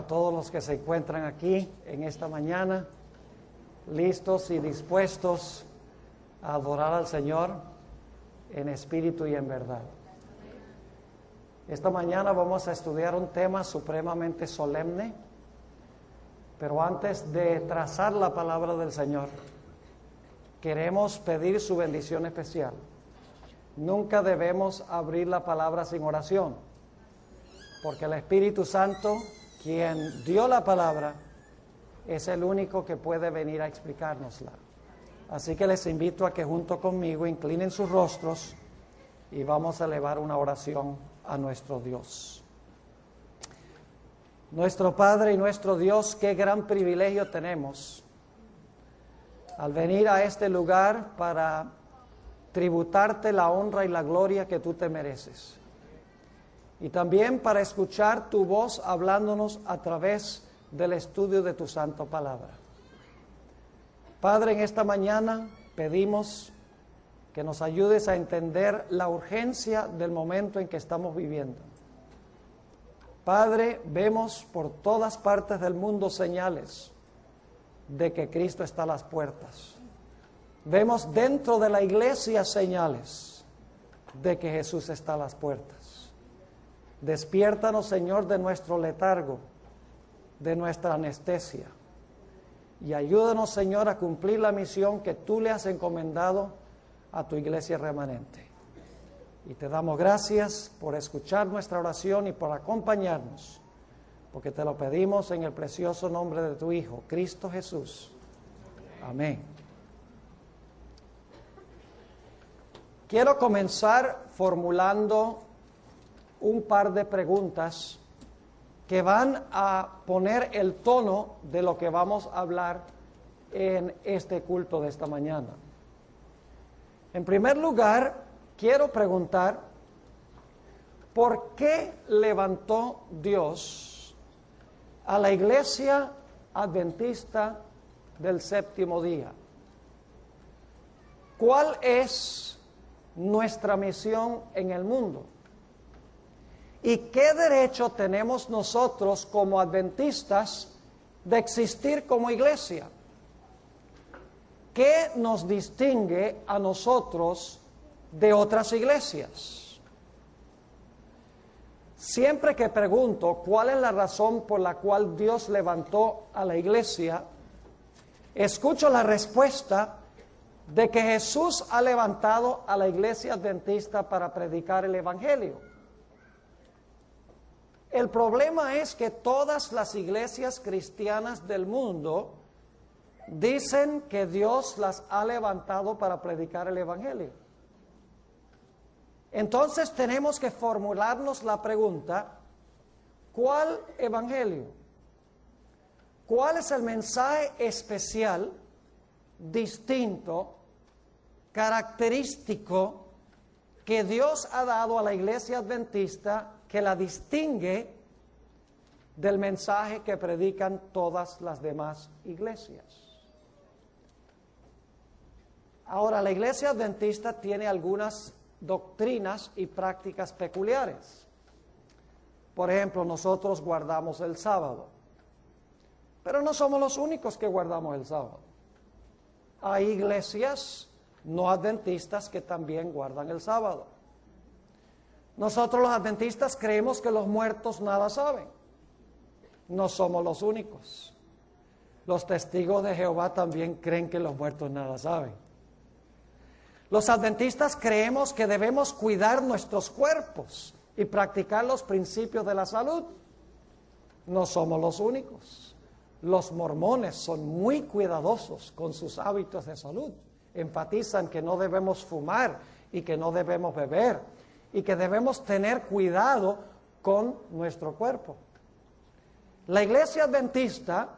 a todos los que se encuentran aquí en esta mañana, listos y dispuestos a adorar al Señor en espíritu y en verdad. Esta mañana vamos a estudiar un tema supremamente solemne, pero antes de trazar la palabra del Señor, queremos pedir su bendición especial. Nunca debemos abrir la palabra sin oración, porque el Espíritu Santo, quien dio la palabra, es el único que puede venir a explicárnosla. Así que les invito a que junto conmigo inclinen sus rostros y vamos a elevar una oración a nuestro Dios. Nuestro Padre y nuestro Dios, qué gran privilegio tenemos al venir a este lugar para tributarte la honra y la gloria que tú te mereces. Y también para escuchar tu voz hablándonos a través del estudio de tu santa palabra. Padre, en esta mañana pedimos que nos ayudes a entender la urgencia del momento en que estamos viviendo. Padre, vemos por todas partes del mundo señales de que Cristo está a las puertas. Vemos dentro de la iglesia señales de que Jesús está a las puertas. Despiértanos, Señor, de nuestro letargo, de nuestra anestesia. Y ayúdanos, Señor, a cumplir la misión que tú le has encomendado a tu iglesia remanente. Y te damos gracias por escuchar nuestra oración y por acompañarnos, porque te lo pedimos en el precioso nombre de tu Hijo, Cristo Jesús. Amén. Quiero comenzar formulando un par de preguntas que van a poner el tono de lo que vamos a hablar en este culto de esta mañana. En primer lugar, quiero preguntar, ¿por qué levantó Dios a la iglesia adventista del séptimo día? ¿Cuál es nuestra misión en el mundo? ¿Y qué derecho tenemos nosotros como adventistas de existir como iglesia? ¿Qué nos distingue a nosotros de otras iglesias? Siempre que pregunto cuál es la razón por la cual Dios levantó a la iglesia, escucho la respuesta de que Jesús ha levantado a la iglesia adventista para predicar el evangelio. El problema es que todas las iglesias cristianas del mundo dicen que Dios las ha levantado para predicar el evangelio. Entonces tenemos que formularnos la pregunta, ¿cuál evangelio? ¿Cuál es el mensaje especial, distinto, característico que Dios ha dado a la iglesia adventista que la distingue del mensaje que predican todas las demás iglesias? Ahora, la iglesia adventista tiene algunas doctrinas y prácticas peculiares. Por ejemplo, nosotros guardamos el sábado, pero no somos los únicos que guardamos el sábado. Hay iglesias no adventistas que también guardan el sábado. Nosotros los adventistas creemos que los muertos nada saben. No somos los únicos. Los testigos de Jehová también creen que los muertos nada saben. Los adventistas creemos que debemos cuidar nuestros cuerpos y practicar los principios de la salud. No somos los únicos. Los mormones son muy cuidadosos con sus hábitos de salud. Enfatizan que no debemos fumar y que no debemos beber y que debemos tener cuidado con nuestro cuerpo. La iglesia adventista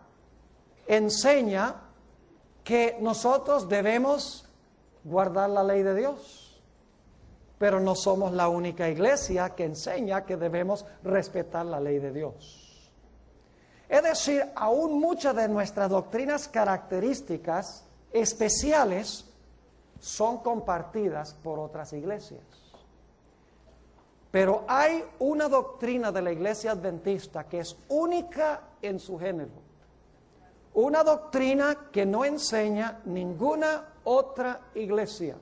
enseña que nosotros debemos guardar la ley de Dios, pero no somos la única iglesia que enseña que debemos respetar la ley de Dios. Es decir, aún muchas de nuestras doctrinas características especiales son compartidas por otras iglesias. Pero hay una doctrina de la Iglesia Adventista que es única en su género. Una doctrina que no enseña ninguna otra iglesia.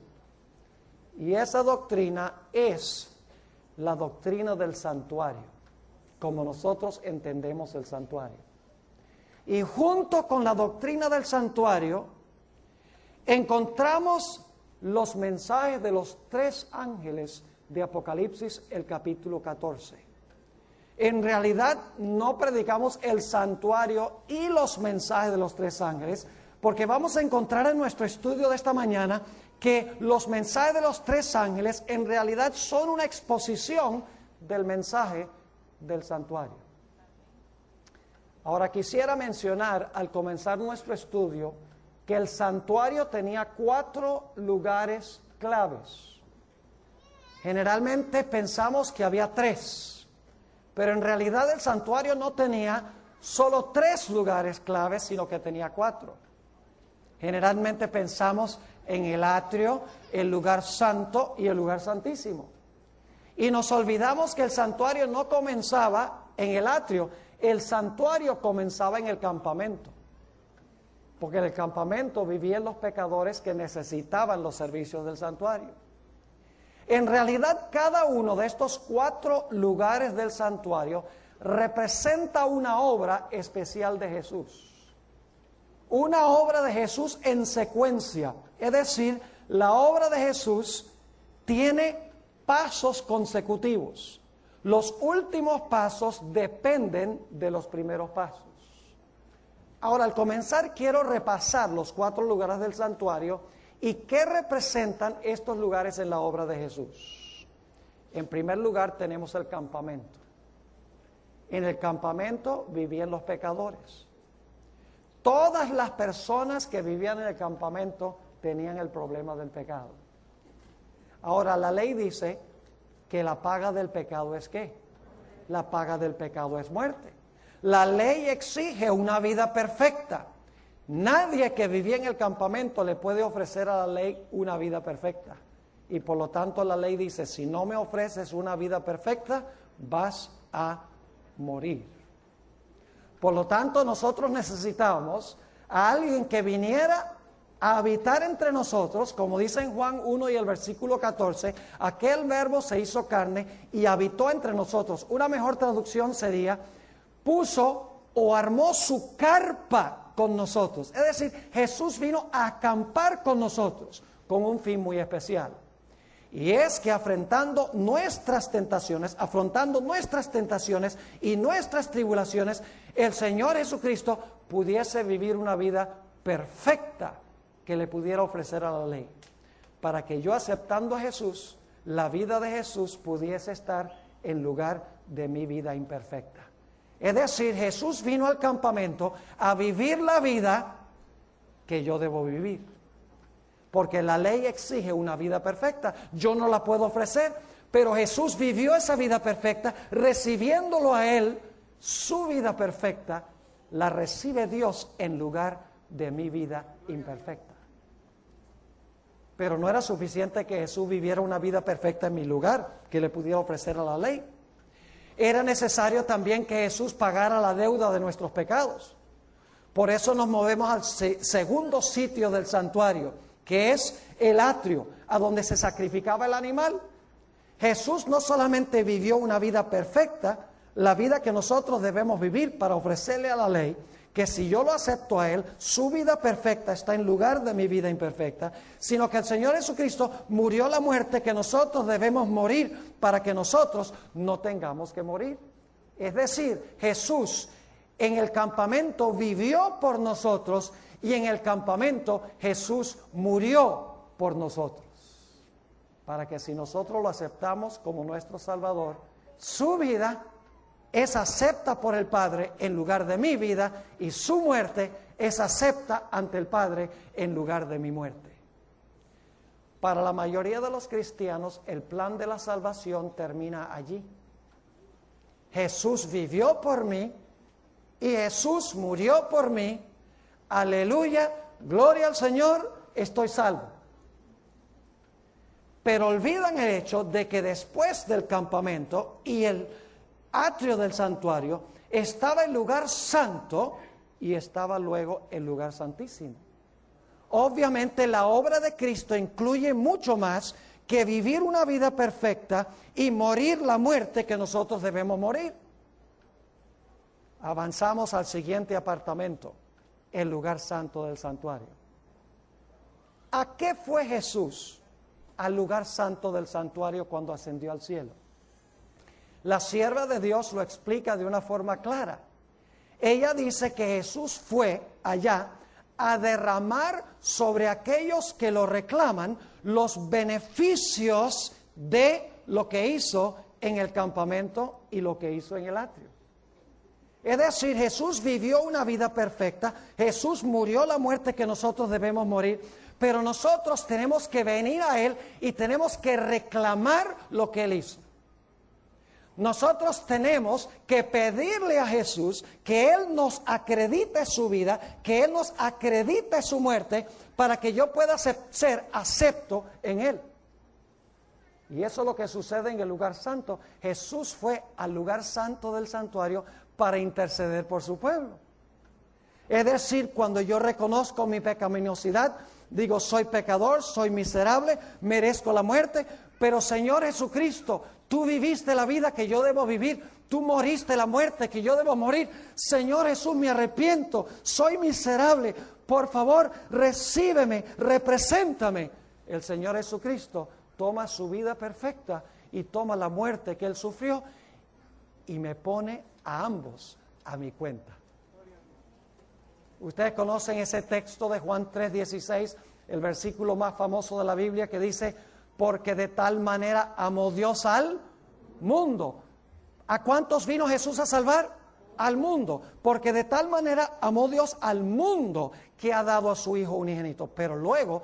Y esa doctrina es la doctrina del santuario, como nosotros entendemos el santuario. Y junto con la doctrina del santuario, encontramos los mensajes de los 3 ángeles de Apocalipsis, el capítulo 14. En realidad no predicamos el santuario y los mensajes de los 3 ángeles, porque vamos a encontrar en nuestro estudio de esta mañana que los mensajes de los 3 ángeles en realidad son una exposición del mensaje del santuario. Ahora quisiera mencionar al comenzar nuestro estudio que el santuario tenía 4 lugares claves. Generalmente pensamos que había 3, pero en realidad el santuario no tenía solo 3 lugares claves, sino que tenía 4. Generalmente pensamos en el atrio, el lugar santo y el lugar santísimo. Y nos olvidamos que el santuario no comenzaba en el atrio, el santuario comenzaba en el campamento. Porque en el campamento vivían los pecadores que necesitaban los servicios del santuario. En realidad, cada uno de estos 4 lugares del santuario representa una obra especial de Jesús. Una obra de Jesús en secuencia. Es decir, la obra de Jesús tiene pasos consecutivos. Los últimos pasos dependen de los primeros pasos. Ahora, al comenzar, quiero repasar los 4 lugares del santuario y qué representan estos lugares en la obra de Jesús. En primer lugar, tenemos el campamento. En el campamento vivían los pecadores. Todas las personas que vivían en el campamento tenían el problema del pecado. Ahora, la ley dice que la paga del pecado es ¿qué? La paga del pecado es muerte. La ley exige una vida perfecta. Nadie que vivía en el campamento le puede ofrecer a la ley una vida perfecta. Y por lo tanto la ley dice, si no me ofreces una vida perfecta, vas a morir. Por lo tanto, nosotros necesitábamos a alguien que viniera a habitar entre nosotros, como dice en Juan 1 y el versículo 14, aquel verbo se hizo carne y habitó entre nosotros. Una mejor traducción sería, puso o armó su carpa con nosotros. Es decir, Jesús vino a acampar con nosotros con un fin muy especial. Y es que afrontando nuestras tentaciones y nuestras tribulaciones, el Señor Jesucristo pudiese vivir una vida perfecta que le pudiera ofrecer a la ley. Para que yo, aceptando a Jesús, la vida de Jesús pudiese estar en lugar de mi vida imperfecta. Es decir, Jesús vino al campamento a vivir la vida que yo debo vivir. Porque la ley exige una vida perfecta. Yo no la puedo ofrecer, pero Jesús vivió esa vida perfecta, recibiéndolo a Él, su vida perfecta, la recibe Dios en lugar de mi vida imperfecta. Pero no era suficiente que Jesús viviera una vida perfecta en mi lugar, que le pudiera ofrecer a la ley. Era necesario también que Jesús pagara la deuda de nuestros pecados. Por eso nos movemos al segundo sitio del santuario, que es el atrio, a donde se sacrificaba el animal. Jesús no solamente vivió una vida perfecta, la vida que nosotros debemos vivir para ofrecerle a la ley, que si yo lo acepto a Él, su vida perfecta está en lugar de mi vida imperfecta, sino que el Señor Jesucristo murió la muerte que nosotros debemos morir para que nosotros no tengamos que morir. Es decir, Jesús en el campamento vivió por nosotros y en el campamento Jesús murió por nosotros. Para que si nosotros lo aceptamos como nuestro Salvador, su vida es acepta por el Padre en lugar de mi vida y su muerte es acepta ante el Padre en lugar de mi muerte. Para la mayoría de los cristianos, el plan de la salvación termina allí. Jesús vivió por mí y Jesús murió por mí. Aleluya, gloria al Señor, estoy salvo. pero olvidan el hecho de que después del campamento y el atrio del santuario estaba el lugar santo y estaba luego el lugar santísimo. Obviamente la obra de Cristo incluye mucho más que vivir una vida perfecta y morir la muerte que nosotros debemos morir. Avanzamos al siguiente apartamento, el lugar santo del santuario. ¿A qué fue Jesús al lugar santo del santuario cuando ascendió al cielo? La sierva de Dios lo explica de una forma clara. Ella dice que Jesús fue allá a derramar sobre aquellos que lo reclaman los beneficios de lo que hizo en el campamento y lo que hizo en el atrio. Es decir, Jesús vivió una vida perfecta, Jesús murió la muerte que nosotros debemos morir, pero nosotros tenemos que venir a Él y tenemos que reclamar lo que Él hizo. Nosotros tenemos que pedirle a Jesús que Él nos acredite su vida, que Él nos acredite su muerte, para que yo pueda ser acepto en Él. Y eso es lo que sucede en el lugar santo. Jesús fue al lugar santo del santuario para interceder por su pueblo. Es decir, cuando yo reconozco mi pecaminosidad, digo, soy pecador, soy miserable, merezco la muerte, pero Señor Jesucristo, tú viviste la vida que yo debo vivir, tú moriste la muerte que yo debo morir. Señor Jesús, me arrepiento, soy miserable, por favor, recíbeme, represéntame. El Señor Jesucristo toma su vida perfecta y toma la muerte que Él sufrió y me pone a ambos a mi cuenta. Ustedes conocen ese texto de Juan 3:16, el versículo más famoso de la Biblia, que dice: porque de tal manera amó Dios al mundo. ¿A cuántos vino Jesús a salvar? Al mundo. Porque de tal manera amó Dios al mundo que ha dado a su Hijo unigénito. Pero luego,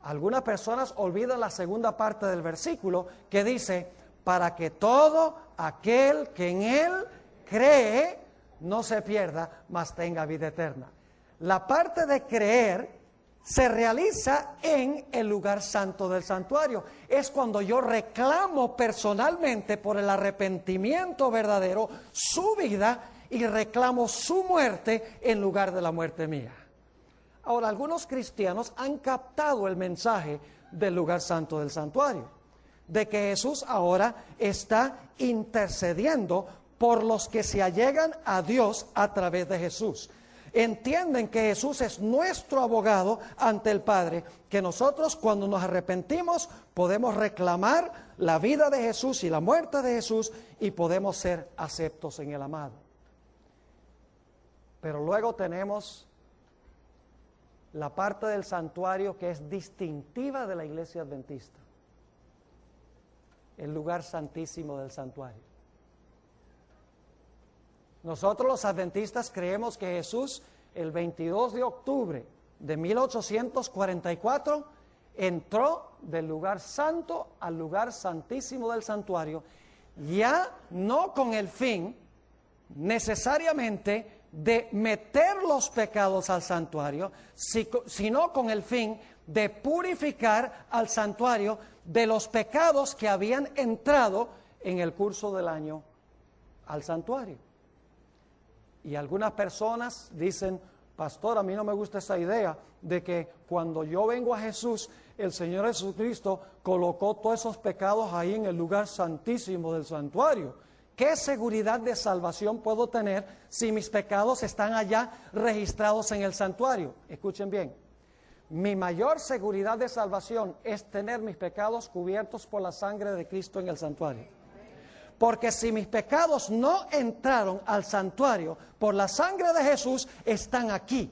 algunas personas olvidan la segunda parte del versículo que dice: para que todo aquel que en Él cree no se pierda, mas tenga vida eterna. La parte de creer se realiza en el lugar santo del santuario. Es cuando yo reclamo personalmente por el arrepentimiento verdadero su vida y reclamo su muerte en lugar de la muerte mía. Ahora, algunos cristianos han captado el mensaje del lugar santo del santuario, de que Jesús ahora está intercediendo por los que se allegan a Dios a través de Jesús. Entienden que Jesús es nuestro abogado ante el Padre, que nosotros cuando nos arrepentimos podemos reclamar la vida de Jesús y la muerte de Jesús y podemos ser aceptos en el amado. Pero luego tenemos la parte del santuario que es distintiva de la iglesia adventista, el lugar santísimo del santuario. Nosotros los adventistas creemos que Jesús, el 22 de octubre de 1844, entró del lugar santo al lugar santísimo del santuario, ya no con el fin necesariamente de meter los pecados al santuario, sino con el fin de purificar al santuario de los pecados que habían entrado en el curso del año al santuario. Y algunas personas dicen: pastor, a mí no me gusta esa idea de que cuando yo vengo a Jesús, el Señor Jesucristo colocó todos esos pecados ahí en el lugar santísimo del santuario. ¿Qué seguridad de salvación puedo tener si mis pecados están allá registrados en el santuario? Escuchen bien. Mi mayor seguridad de salvación es tener mis pecados cubiertos por la sangre de Cristo en el santuario. Porque si mis pecados no entraron al santuario por la sangre de Jesús, están aquí.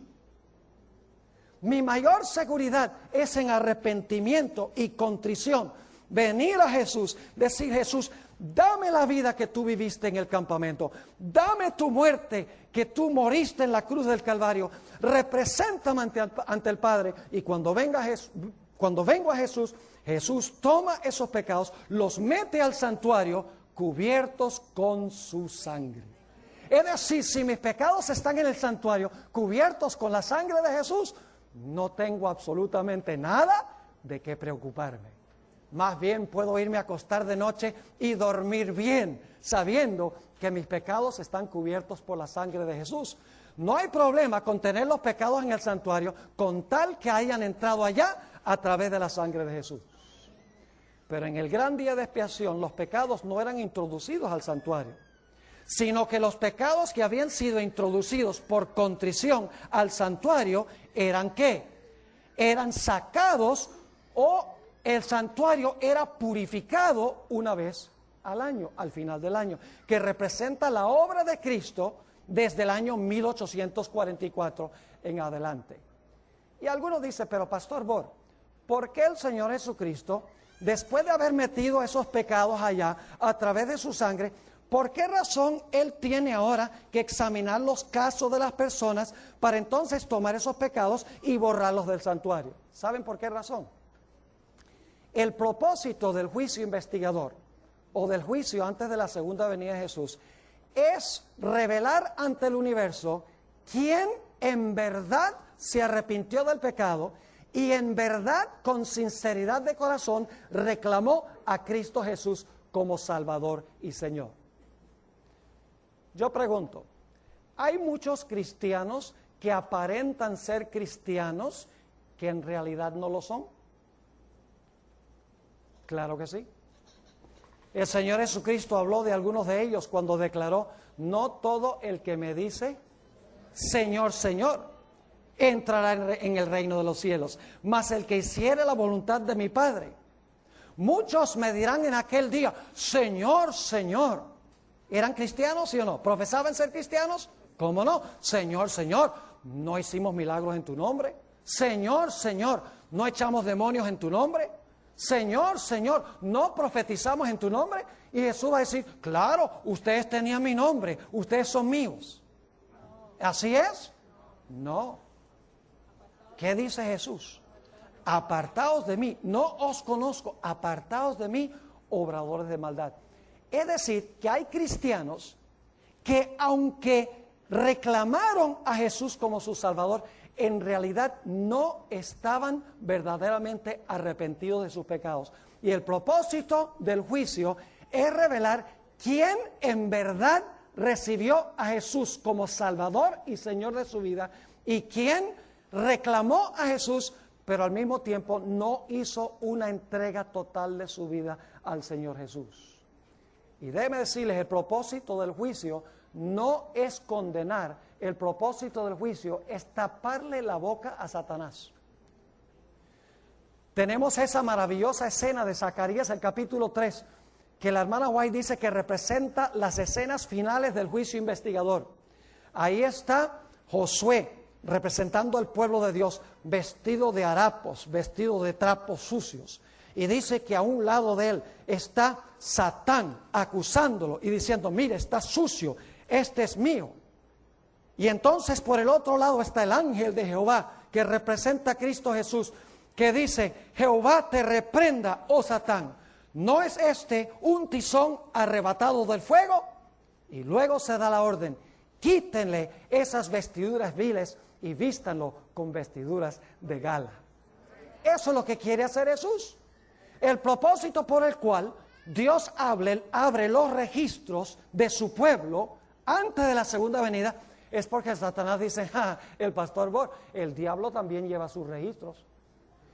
Mi mayor seguridad es en arrepentimiento y contrición. Venir a Jesús, decir: Jesús, dame la vida que tú viviste en el campamento. Dame tu muerte que tú moriste en la cruz del Calvario. Represéntame ante el Padre. Y cuando vengo a Jesús, Jesús toma esos pecados, los mete al santuario, cubiertos con su sangre. Es decir, si mis pecados están en el santuario, cubiertos con la sangre de Jesús, no tengo absolutamente nada de qué preocuparme. Más bien puedo irme a acostar de noche y dormir bien, sabiendo que mis pecados están cubiertos por la sangre de Jesús. No hay problema con tener los pecados en el santuario, con tal que hayan entrado allá a través de la sangre de Jesús. Pero en el gran día de expiación, los pecados no eran introducidos al santuario, sino que los pecados que habían sido introducidos por contrición al santuario eran ¿qué? Eran sacados, o el santuario era purificado una vez al año, al final del año, que representa la obra de Cristo desde el año 1844 en adelante. Y algunos dicen, pero Pastor Bor, ¿por qué el Señor Jesucristo, después de haber metido esos pecados allá a través de su sangre, por qué razón Él tiene ahora que examinar los casos de las personas para entonces tomar esos pecados y borrarlos del santuario? ¿Saben por qué razón? El propósito del juicio investigador o del juicio antes de la segunda venida de Jesús es revelar ante el universo quién en verdad se arrepintió del pecado y en verdad, con sinceridad de corazón, reclamó a Cristo Jesús como Salvador y Señor. Yo pregunto, ¿hay muchos cristianos que aparentan ser cristianos que en realidad no lo son? Claro que sí. El Señor Jesucristo habló de algunos de ellos cuando declaró, no todo el que me dice, Señor, Señor, entrará en el reino de los cielos, mas el que hiciere la voluntad de mi Padre. Muchos me dirán en aquel día, Señor, Señor. ¿Eran cristianos, sí o no? ¿Profesaban ser cristianos? ¿Cómo no? Señor, Señor, ¿no hicimos milagros en tu nombre? Señor, Señor, ¿no echamos demonios en tu nombre? Señor, Señor, ¿no profetizamos en tu nombre? Y Jesús va a decir, claro, ustedes tenían mi nombre, ustedes son míos. ¿Así es? No. ¿Qué dice Jesús? Apartaos de mí, no os conozco, apartaos de mí, obradores de maldad. Es decir, que hay cristianos que aunque reclamaron a Jesús como su Salvador, en realidad no estaban verdaderamente arrepentidos de sus pecados. Y el propósito del juicio es revelar quién en verdad recibió a Jesús como Salvador y Señor de su vida y quién reclamó a Jesús, pero al mismo tiempo no hizo una entrega total de su vida al Señor Jesús. Y déjeme decirles, el propósito del juicio no es condenar, el propósito del juicio es taparle la boca a Satanás. Tenemos esa maravillosa escena de Zacarías, el capítulo 3, que la hermana White dice que representa las escenas finales del juicio investigador. Ahí está Josué, representando al pueblo de Dios, vestido de harapos, vestido de trapos sucios. Y dice que a un lado de él está Satán acusándolo y diciendo, mire, está sucio, este es mío. Y entonces por el otro lado está el ángel de Jehová, que representa a Cristo Jesús, que dice, Jehová te reprenda, oh Satán, ¿no es este un tizón arrebatado del fuego? Y luego se da la orden, quítenle esas vestiduras viles y vístanlo con vestiduras de gala. Eso es lo que quiere hacer Jesús. El propósito por el cual Dios abre los registros de su pueblo antes de la segunda venida es porque Satanás dice, el pastor Bor, el diablo también lleva sus registros.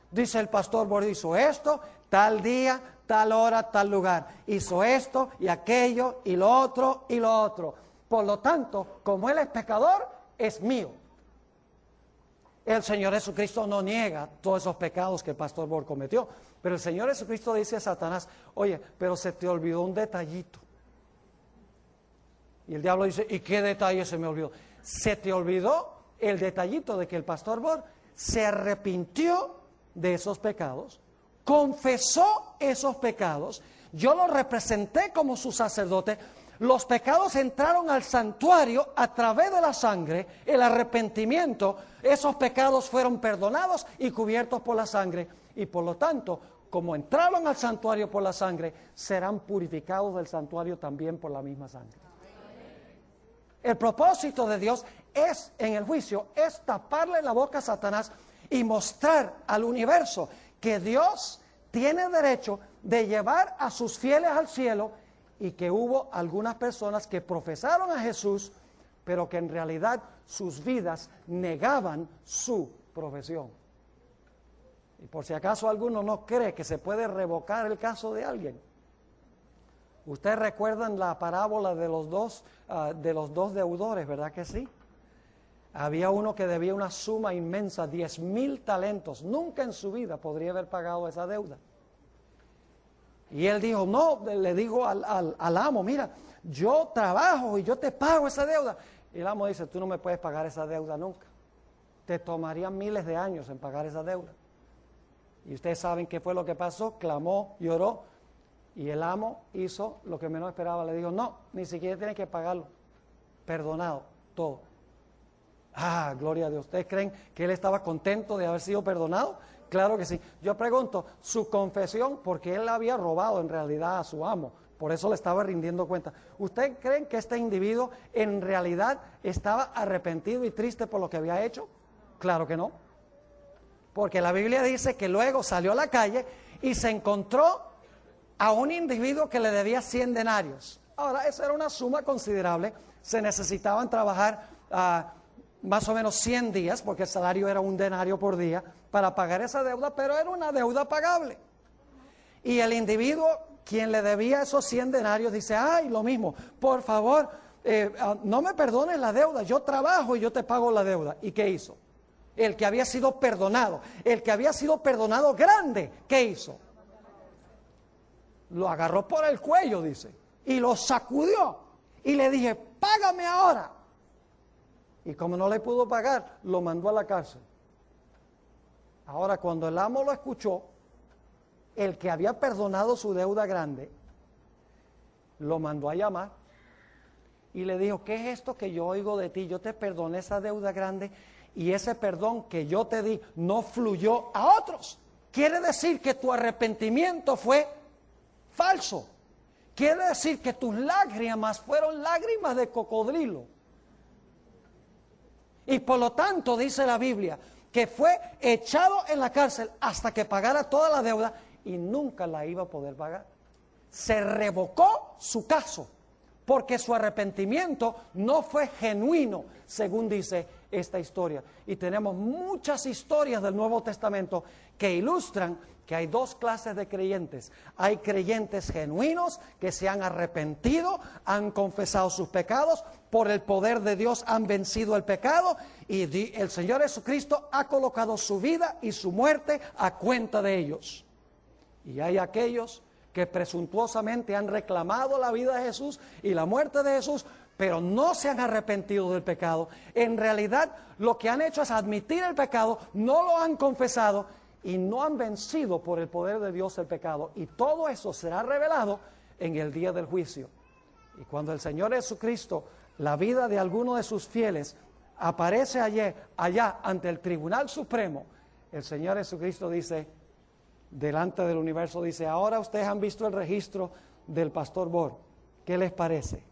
Dice el pastor Bor, hizo esto, tal día, tal hora, tal lugar. Hizo esto y aquello y lo otro y lo otro. Por lo tanto, como él es pecador, es mío. El Señor Jesucristo no niega todos esos pecados que el pastor Bor cometió. Pero el Señor Jesucristo dice a Satanás, oye, pero se te olvidó un detallito. Y el diablo dice, ¿y qué detalle se me olvidó? Se te olvidó el detallito de que el pastor Bor se arrepintió de esos pecados, confesó esos pecados, yo lo representé como su sacerdote, los pecados entraron al santuario a través de la sangre, el arrepentimiento, esos pecados fueron perdonados y cubiertos por la sangre, y por lo tanto, como entraron al santuario por la sangre, serán purificados del santuario también por la misma sangre. El propósito de Dios es, en el juicio, es taparle la boca a Satanás y mostrar al universo que Dios tiene derecho de llevar a sus fieles al cielo y que hubo algunas personas que profesaron a Jesús, pero que en realidad sus vidas negaban su profesión. Y por si acaso alguno no cree que se puede revocar el caso de alguien. Ustedes recuerdan la parábola de los dos deudores, ¿verdad que sí? Había uno que debía una suma inmensa, 10,000 talentos. Nunca en su vida podría haber pagado esa deuda. Y él dijo, no, le dijo al amo, mira, yo trabajo y yo te pago esa deuda. Y el amo dice, tú no me puedes pagar esa deuda nunca. Te tomarían miles de años en pagar esa deuda. Y ustedes saben qué fue lo que pasó, clamó, lloró. Y el amo hizo lo que menos esperaba, le dijo, no, ni siquiera tienes que pagarlo, perdonado, todo. Ah, gloria a Dios. ¿Ustedes creen que él estaba contento de haber sido perdonado? Claro que sí. Yo pregunto, su confesión, porque él había robado en realidad a su amo, por eso le estaba rindiendo cuenta. ¿Ustedes creen que este individuo en realidad estaba arrepentido y triste por lo que había hecho? Claro que no. Porque la Biblia dice que luego salió a la calle y se encontró a un individuo que le debía 100 denarios. Ahora, esa era una suma considerable. Se necesitaban trabajar más o menos 100 días, porque el salario era 1 denario por día, para pagar esa deuda, pero era una deuda pagable. Y el individuo, quien le debía esos 100 denarios, dice, ay, lo mismo, por favor, no me perdones la deuda, yo trabajo y yo te pago la deuda. ¿Y qué hizo? El que había sido perdonado, grande, ¿qué hizo? Lo agarró por el cuello, dice, y lo sacudió, y le dije, págame ahora. Y como no le pudo pagar, lo mandó a la cárcel. Ahora, cuando el amo lo escuchó, el que había perdonado su deuda grande, lo mandó a llamar y le dijo, ¿qué es esto que yo oigo de ti? Yo te perdoné esa deuda grande y ese perdón que yo te di no fluyó a otros. Quiere decir que tu arrepentimiento fue falso. Quiere decir que tus lágrimas fueron lágrimas de cocodrilo. Y por lo tanto, dice la Biblia, que fue echado en la cárcel hasta que pagara toda la deuda y nunca la iba a poder pagar. Se revocó su caso porque su arrepentimiento no fue genuino, según dice esta historia. Y tenemos muchas historias del Nuevo Testamento que ilustran que hay dos clases de creyentes. Hay creyentes genuinos que se han arrepentido, han confesado sus pecados, por el poder de Dios han vencido el pecado y el Señor Jesucristo ha colocado su vida y su muerte a cuenta de ellos. Y hay aquellos que presuntuosamente han reclamado la vida de Jesús y la muerte de Jesús, pero no se han arrepentido del pecado. En realidad, lo que han hecho es admitir el pecado, no lo han confesado y no han vencido por el poder de Dios el pecado. Y todo eso será revelado en el día del juicio. Y cuando el Señor Jesucristo, la vida de alguno de sus fieles, aparece allá ante el Tribunal Supremo, el Señor Jesucristo dice, delante del universo, dice, ahora ustedes han visto el registro del pastor Bor, ¿qué les parece?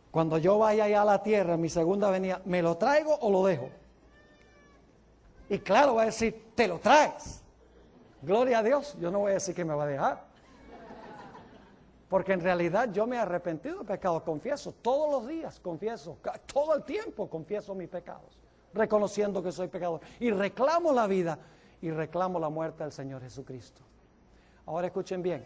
Cuando yo vaya allá a la tierra, en mi segunda venida, ¿me lo traigo o lo dejo? Y claro, va a decir, te lo traes. Gloria a Dios, yo no voy a decir que me va a dejar. Porque en realidad yo me he arrepentido de pecados, confieso, todos los días confieso, todo el tiempo confieso mis pecados, reconociendo que soy pecador. Y reclamo la vida y reclamo la muerte del Señor Jesucristo. Ahora escuchen bien.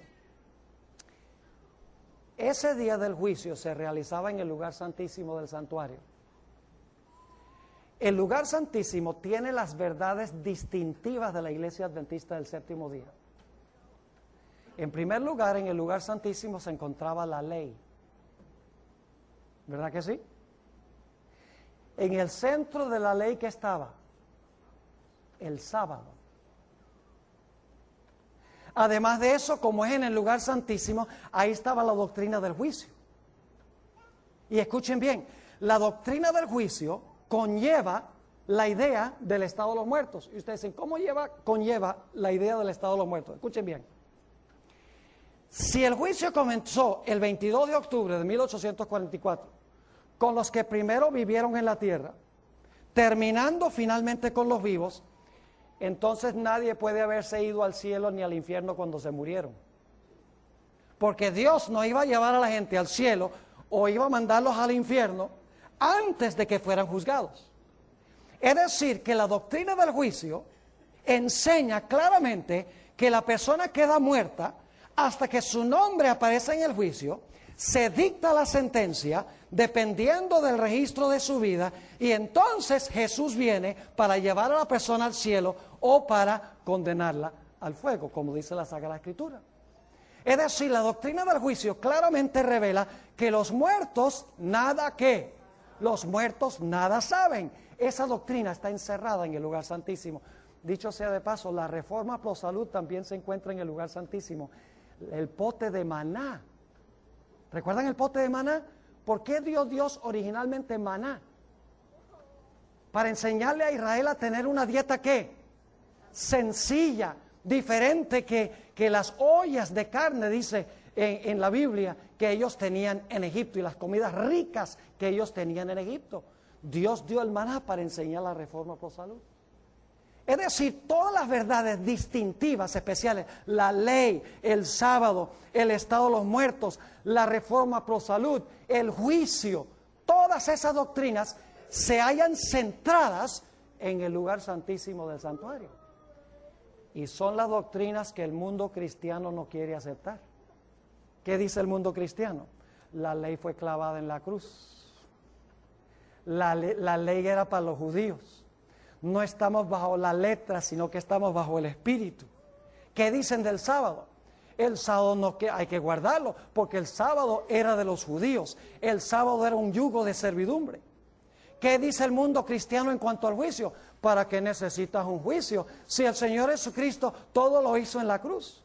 Ese día del juicio se realizaba en el lugar santísimo del santuario. El lugar santísimo tiene las verdades distintivas de la Iglesia Adventista del Séptimo Día. En primer lugar, en el lugar santísimo se encontraba la ley. ¿Verdad que sí? En el centro de la ley, ¿qué estaba? El sábado. Además de eso, como es en el lugar santísimo, ahí estaba la doctrina del juicio. Y escuchen bien, la doctrina del juicio conlleva la idea del estado de los muertos. Y ustedes dicen, ¿cómo conlleva la idea del estado de los muertos? Escuchen bien. Si el juicio comenzó el 22 de octubre de 1844, con los que primero vivieron en la tierra, terminando finalmente con los vivos, entonces nadie puede haberse ido al cielo ni al infierno cuando se murieron. Porque Dios no iba a llevar a la gente al cielo o iba a mandarlos al infierno antes de que fueran juzgados. Es decir, que la doctrina del juicio enseña claramente que la persona queda muerta hasta que su nombre aparece en el juicio, se dicta la sentencia dependiendo del registro de su vida, y entonces Jesús viene para llevar a la persona al cielo o para condenarla al fuego, como dice la Sagrada Escritura. Es decir, la doctrina del juicio claramente revela que los muertos nada ¿qué? Los muertos nada saben. Esa doctrina está encerrada en el lugar santísimo. Dicho sea de paso, la Reforma Pro Salud también se encuentra en el lugar santísimo. El pote de maná. ¿Recuerdan el pote de maná? ¿Por qué dio Dios originalmente maná? Para enseñarle a Israel a tener una dieta ¿qué? Sencilla, diferente que las ollas de carne, dice en la Biblia, que ellos tenían en Egipto, y las comidas ricas que ellos tenían en Egipto. Dios dio el maná para enseñar la Reforma Pro Salud. Es decir, todas las verdades distintivas, especiales, la ley, el sábado, el estado de los muertos, la Reforma Pro Salud, el juicio, todas esas doctrinas se hallan centradas en el lugar santísimo del santuario. Y son las doctrinas que el mundo cristiano no quiere aceptar. ¿Qué dice el mundo cristiano? La ley fue clavada en la cruz. La ley era para los judíos. No estamos bajo la letra, sino que estamos bajo el espíritu. ¿Qué dicen del sábado? El sábado no hay que guardarlo, porque el sábado era de los judíos. El sábado era un yugo de servidumbre. ¿Qué dice el mundo cristiano en cuanto al juicio? ¿Para qué necesitas un juicio? Si el Señor Jesucristo todo lo hizo en la cruz.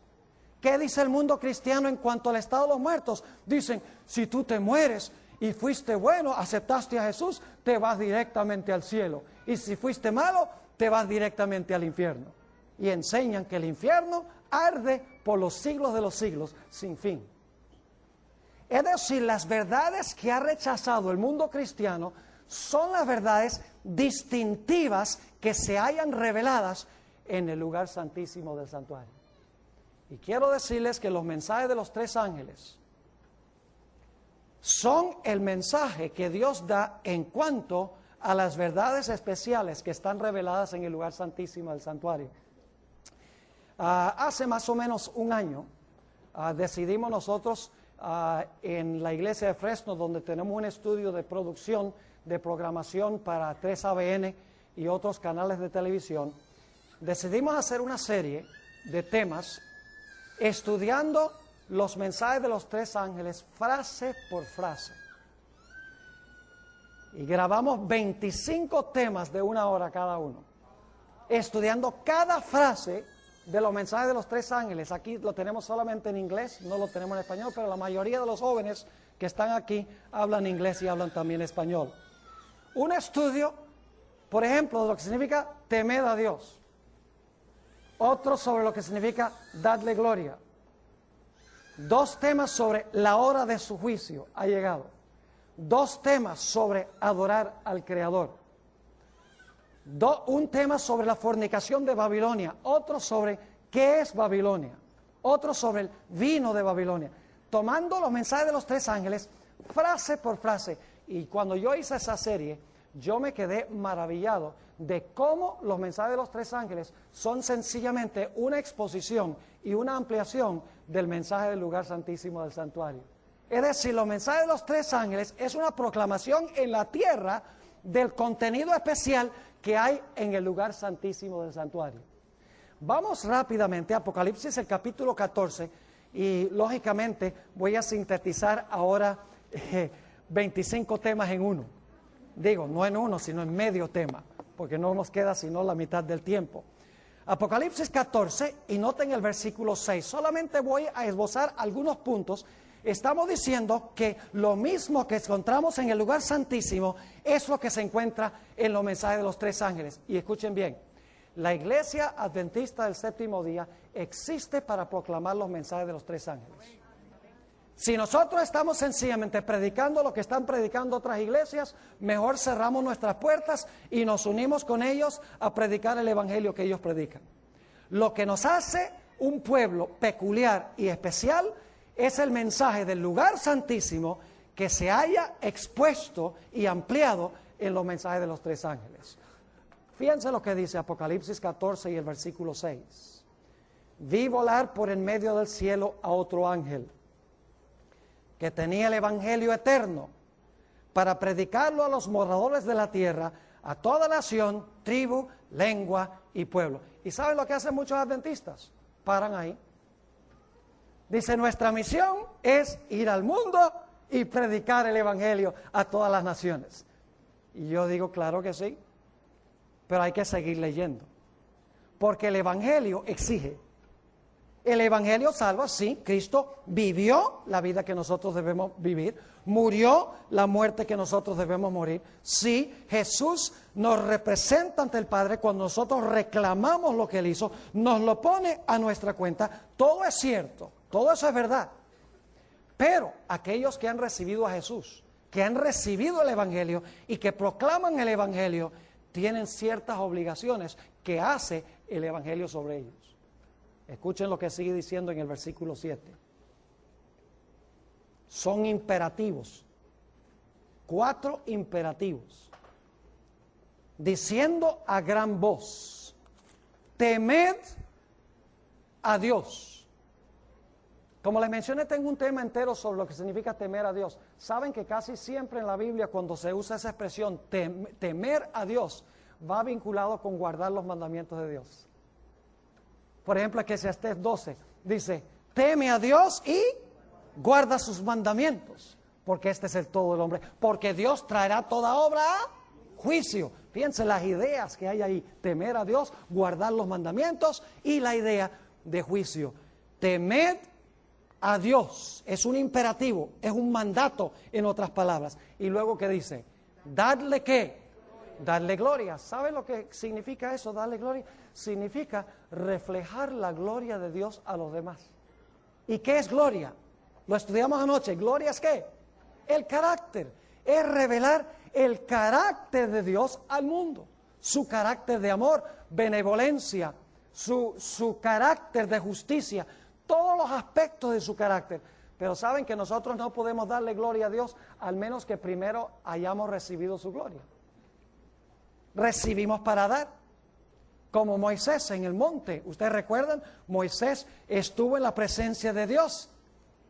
¿Qué dice el mundo cristiano en cuanto al estado de los muertos? Dicen, si tú te mueres y fuiste bueno, aceptaste a Jesús, te vas directamente al cielo. Y si fuiste malo, te vas directamente al infierno. Y enseñan que el infierno arde por los siglos de los siglos, sin fin. Es decir, las verdades que ha rechazado el mundo cristiano son las verdades distintivas que se hayan reveladas en el lugar santísimo del santuario. Y quiero decirles que los mensajes de los tres ángeles son el mensaje que Dios da en cuanto a las verdades especiales que están reveladas en el lugar santísimo del santuario. Hace más o menos un año decidimos nosotros en la iglesia de Fresno, donde tenemos un estudio de producción, de programación para 3ABN y otros canales de televisión, decidimos hacer una serie de temas estudiando los mensajes de los tres ángeles frase por frase. Y grabamos 25 temas de 1 hora cada uno, estudiando cada frase de los mensajes de los tres ángeles. Aquí lo tenemos solamente en inglés, no lo tenemos en español, pero la mayoría de los jóvenes que están aquí hablan inglés y hablan también español. Un estudio, por ejemplo, de lo que significa temer a Dios. Otro sobre lo que significa darle gloria. 2 temas sobre la hora de su juicio ha llegado. 2 temas sobre adorar al Creador. Un tema sobre la fornicación de Babilonia. Otro sobre qué es Babilonia. Otro sobre el vino de Babilonia. Tomando los mensajes de los tres ángeles, frase por frase. Y cuando yo hice esa serie, yo me quedé maravillado de cómo los mensajes de los tres ángeles son sencillamente una exposición y una ampliación del mensaje del lugar santísimo del santuario. Es decir, los mensajes de los tres ángeles es una proclamación en la tierra del contenido especial que hay en el lugar santísimo del santuario. Vamos rápidamente a Apocalipsis, el capítulo 14, y lógicamente voy a sintetizar ahora 25 temas en uno. Digo, no en uno, sino en medio tema, porque no nos queda sino la mitad del tiempo. Apocalipsis 14, y noten el versículo 6. Solamente voy a esbozar algunos puntos. Estamos diciendo que lo mismo que encontramos en el lugar santísimo es lo que se encuentra en los mensajes de los tres ángeles. Y escuchen bien, la iglesia adventista del séptimo día existe para proclamar los mensajes de los tres ángeles. Si nosotros estamos sencillamente predicando lo que están predicando otras iglesias, mejor cerramos nuestras puertas y nos unimos con ellos a predicar el evangelio que ellos predican. Lo que nos hace un pueblo peculiar y especial es el mensaje del lugar santísimo que se haya expuesto y ampliado en los mensajes de los tres ángeles. Fíjense lo que dice Apocalipsis 14 y el versículo 6. Vi volar por en medio del cielo a otro ángel que tenía el evangelio eterno para predicarlo a los moradores de la tierra, a toda nación, tribu, lengua y pueblo. ¿Y saben lo que hacen muchos adventistas? Paran ahí. Dice, nuestra misión es ir al mundo y predicar el evangelio a todas las naciones. Y yo digo, claro que sí, pero hay que seguir leyendo, porque el evangelio exige. El evangelio salva, sí, Cristo vivió la vida que nosotros debemos vivir, murió la muerte que nosotros debemos morir. Sí, Jesús nos representa ante el Padre cuando nosotros reclamamos lo que Él hizo, nos lo pone a nuestra cuenta. Todo es cierto, todo eso es verdad. Pero aquellos que han recibido a Jesús, que han recibido el evangelio y que proclaman el evangelio, tienen ciertas obligaciones que hace el evangelio sobre ellos. Escuchen lo que sigue diciendo en el versículo 7. Son imperativos. 4 imperativos. Diciendo a gran voz, temed a Dios. Como les mencioné, tengo un tema entero sobre lo que significa temer a Dios. Saben que casi siempre en la Biblia, cuando se usa esa expresión, temer a Dios, va vinculado con guardar los mandamientos de Dios. Por ejemplo, Eclesiastés 12 dice, teme a Dios y guarda sus mandamientos, porque este es el todo del hombre, porque Dios traerá toda obra a juicio. Fíjense las ideas que hay ahí, temer a Dios, guardar los mandamientos y la idea de juicio. Temed a Dios, es un imperativo, es un mandato en otras palabras. Y luego ¿qué dice? Dadle ¿qué? Darle gloria. ¿Sabe lo que significa eso, darle gloria? Significa reflejar la gloria de Dios a los demás. ¿Y qué es gloria? Lo estudiamos anoche. ¿Gloria es qué? El carácter. Es revelar el carácter de Dios al mundo. Su carácter de amor, benevolencia, su carácter de justicia, todos los aspectos de su carácter. Pero saben que nosotros no podemos darle gloria a Dios al menos que primero hayamos recibido su gloria. Recibimos para dar. Como Moisés en el monte. ¿Ustedes recuerdan? Moisés estuvo en la presencia de Dios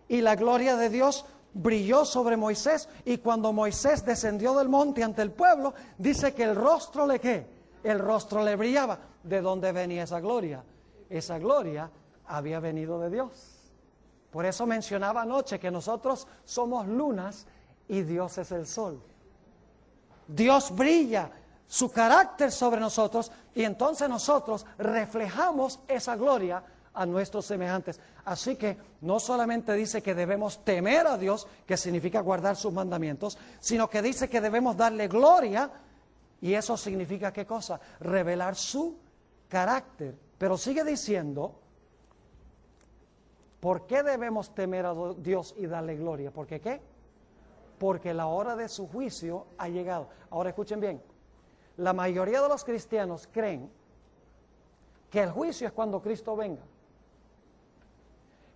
y la gloria de Dios brilló sobre Moisés, y cuando Moisés descendió del monte ante el pueblo, dice que el rostro le ¿qué? El rostro le brillaba. ¿De dónde venía esa gloria? Esa gloria había venido de Dios. Por eso mencionaba anoche que nosotros somos lunas y Dios es el sol. Dios brilla su carácter sobre nosotros y entonces nosotros reflejamos esa gloria a nuestros semejantes. Así que no solamente dice que debemos temer a Dios, que significa guardar sus mandamientos, sino que dice que debemos darle gloria, y eso significa ¿qué cosa? Revelar su carácter. Pero sigue diciendo, ¿por qué debemos temer a Dios y darle gloria? ¿Por qué qué? Porque la hora de su juicio ha llegado. Ahora escuchen bien. La mayoría de los cristianos creen que el juicio es cuando Cristo venga.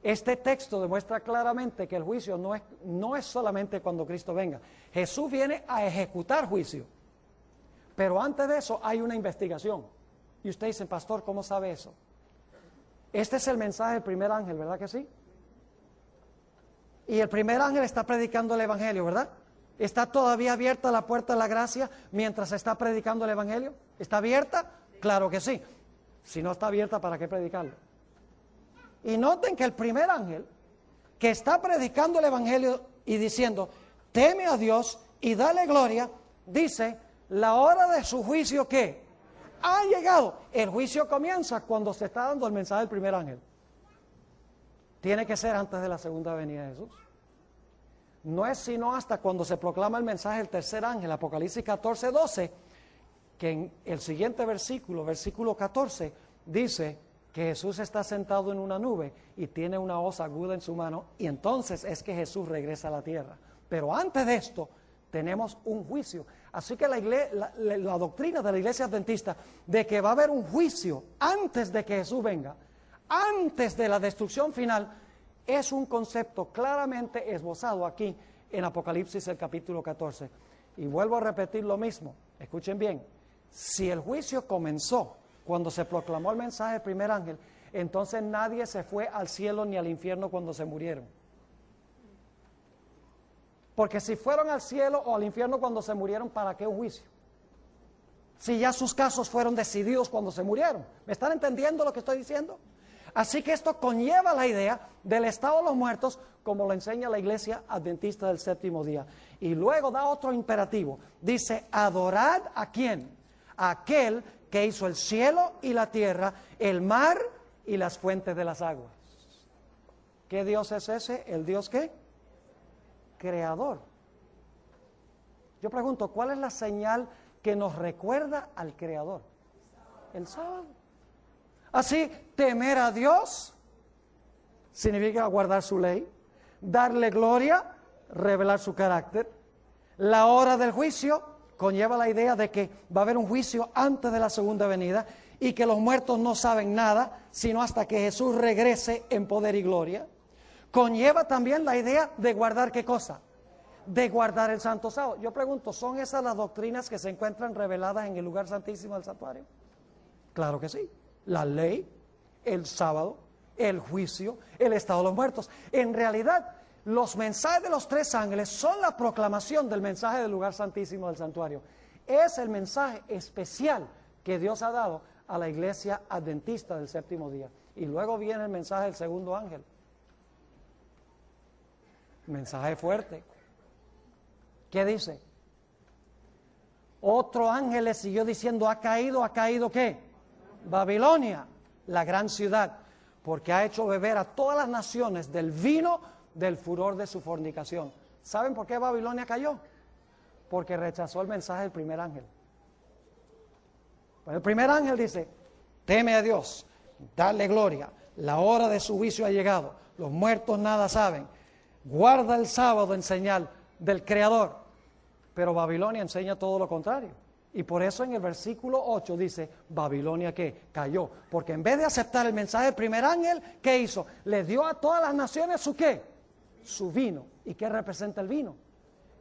Este texto demuestra claramente que el juicio no es solamente cuando Cristo venga. Jesús viene a ejecutar juicio. Pero antes de eso hay una investigación. Y usted dice, pastor, ¿cómo sabe eso? Este es el mensaje del primer ángel, ¿verdad que sí? Y el primer ángel está predicando el evangelio, ¿verdad? ¿Está todavía abierta la puerta de la gracia mientras se está predicando el evangelio? ¿Está abierta? Claro que sí. Si no está abierta, ¿para qué predicarlo? Y noten que el primer ángel que está predicando el evangelio y diciendo, teme a Dios y dale gloria, dice, la hora de su juicio, ¿qué? Ha llegado. El juicio comienza cuando se está dando el mensaje del primer ángel. Tiene que ser antes de la segunda venida de Jesús. No es sino hasta cuando se proclama el mensaje del tercer ángel, Apocalipsis 14, 12, que en el siguiente versículo, versículo 14, dice, que Jesús está sentado en una nube y tiene una hoz aguda en su mano, y entonces es que Jesús regresa a la tierra. Pero antes de esto tenemos un juicio. Así que la doctrina de la iglesia adventista de que va a haber un juicio antes de que Jesús venga, antes de la destrucción final, es un concepto claramente esbozado aquí en Apocalipsis el capítulo 14. Y vuelvo a repetir lo mismo, escuchen bien, si el juicio comenzó cuando se proclamó el mensaje del primer ángel, entonces nadie se fue al cielo ni al infierno cuando se murieron. Porque si fueron al cielo o al infierno cuando se murieron, ¿para qué un juicio? Si ya sus casos fueron decididos cuando se murieron. ¿Me están entendiendo lo que estoy diciendo? Así que esto conlleva la idea del estado de los muertos, como lo enseña la iglesia adventista del séptimo día. Y luego da otro imperativo. Dice, adorad ¿a quién? A aquel que hizo el cielo y la tierra, el mar y las fuentes de las aguas. ¿Qué Dios es ese? ¿El Dios qué? Creador. Yo pregunto, ¿cuál es la señal que nos recuerda al Creador? El sábado. Así, temer a Dios significa guardar su ley, darle gloria, revelar su carácter. La hora del juicio conlleva la idea de que va a haber un juicio antes de la segunda venida y que los muertos no saben nada, sino hasta que Jesús regrese en poder y gloria. Conlleva también la idea de guardar ¿qué cosa? De guardar el santo sábado. Yo pregunto, ¿son esas las doctrinas que se encuentran reveladas en el lugar santísimo del santuario? Claro que sí. La ley, el sábado, el juicio, el estado de los muertos. En realidad, los mensajes de los tres ángeles son la proclamación del mensaje del lugar santísimo del santuario. Es el mensaje especial que Dios ha dado a la iglesia adventista del séptimo día. Y luego viene el mensaje del segundo ángel. Mensaje fuerte. ¿Qué dice? Otro ángel le siguió diciendo, ¿ha caído qué? Babilonia, la gran ciudad, porque ha hecho beber a todas las naciones del vino del furor de su fornicación. ¿Saben por qué Babilonia cayó? Porque rechazó el mensaje del primer ángel. Pues el primer ángel dice, teme a Dios, dale gloria, la hora de su juicio ha llegado, los muertos nada saben, guarda el sábado en señal del Creador. Pero Babilonia enseña todo lo contrario. Y por eso en el versículo 8 dice, Babilonia ¿qué? Cayó. Porque en vez de aceptar el mensaje del primer ángel, ¿qué hizo? Le dio a todas las naciones su ¿qué? Su vino. ¿Y qué representa el vino?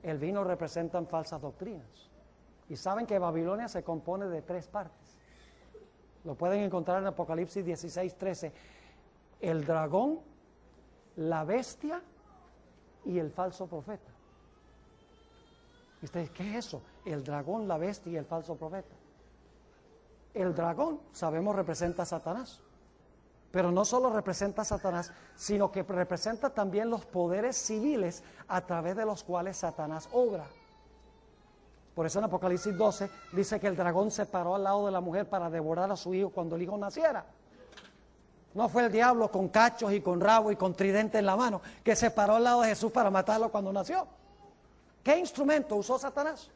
El vino representa falsas doctrinas. Y saben que Babilonia se compone de tres partes. Lo pueden encontrar en Apocalipsis 16:13. El dragón, la bestia y el falso profeta. ¿Y ustedes qué es eso? El dragón, la bestia y el falso profeta. El dragón, sabemos, representa a Satanás. Pero no solo representa a Satanás, sino que representa también los poderes civiles a través de los cuales Satanás obra. Por eso en Apocalipsis 12 dice que el dragón se paró al lado de la mujer para devorar a su hijo cuando el hijo naciera. No fue el diablo con cachos y con rabo y con tridente en la mano que se paró al lado de Jesús para matarlo cuando nació. ¿Qué instrumento usó Satanás?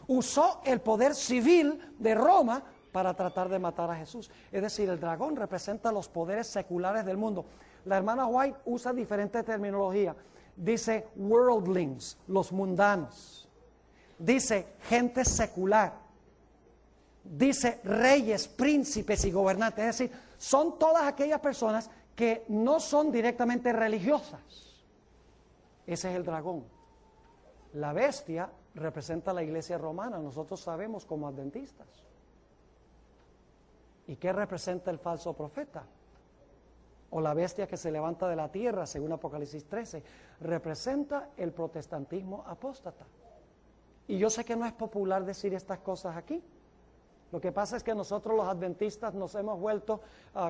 Usó el poder civil de Roma para tratar de matar a Jesús. Es decir, el dragón representa los poderes seculares del mundo. La hermana White usa diferente terminología. Dice worldlings, los mundanos. Dice gente secular. Dice reyes, príncipes y gobernantes. Es decir, son todas aquellas personas que no son directamente religiosas. Ese es el dragón. La bestia representa a la iglesia romana, nosotros sabemos como adventistas. ¿Y qué representa el falso profeta? O la bestia que se levanta de la tierra, según Apocalipsis 13, representa el protestantismo apóstata. Y yo sé que no es popular decir estas cosas aquí. Lo que pasa es que nosotros los adventistas nos hemos vuelto